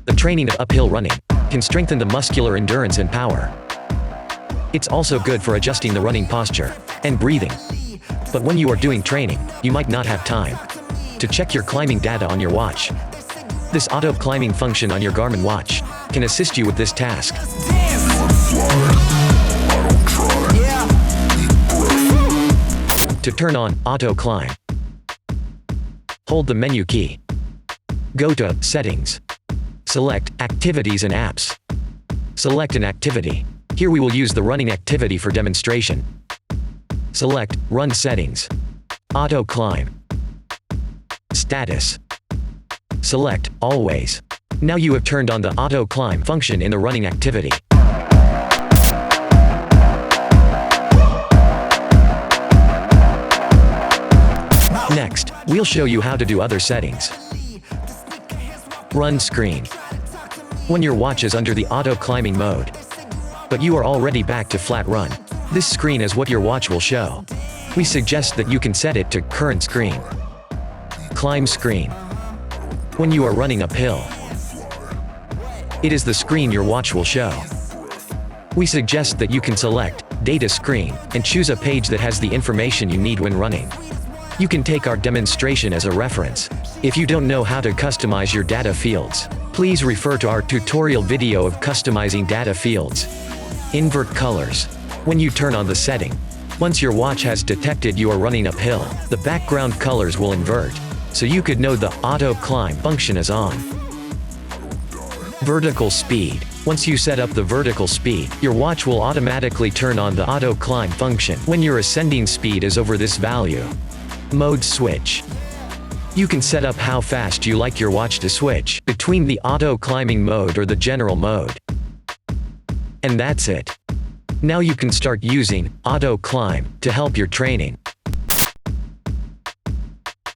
The training of uphill running can strengthen the muscular endurance and power. It's also good for adjusting the running posture and breathing. But when you are doing training, you might not have time to check your climbing data on your watch. This auto climbing function on your Garmin watch can assist you with this task. To turn on auto climb, hold the menu key. Go to Settings. Select Activities and Apps. Select an activity. Here we will use the running activity for demonstration. Select Run Settings. Auto climb. Status. Select Always. Now you have turned on the auto climb function in the running activity. Next, we'll show you how to do other settings. Run screen. When your watch is under the auto climbing mode, but you are already back to flat run, this screen is what your watch will show. We suggest that you can set it to current screen. Climb screen. When you are running uphill, it is the screen your watch will show. We suggest that you can select Data Screen and choose a page that has the information you need when running. You can take our demonstration as a reference. If you don't know how to customize your data fields, please refer to our tutorial video of customizing data fields. Invert colors. When you turn on the setting, once your watch has detected you are running uphill, the background colors will invert, so you could know the auto climb function is on. Vertical speed. Once you set up the vertical speed, your watch will automatically turn on the auto climb function when your ascending speed is over this value. Mode switch. You can set up how fast you like your watch to switch between the auto climbing mode or the general mode. And that's it. Now you can start using auto climb to help your training.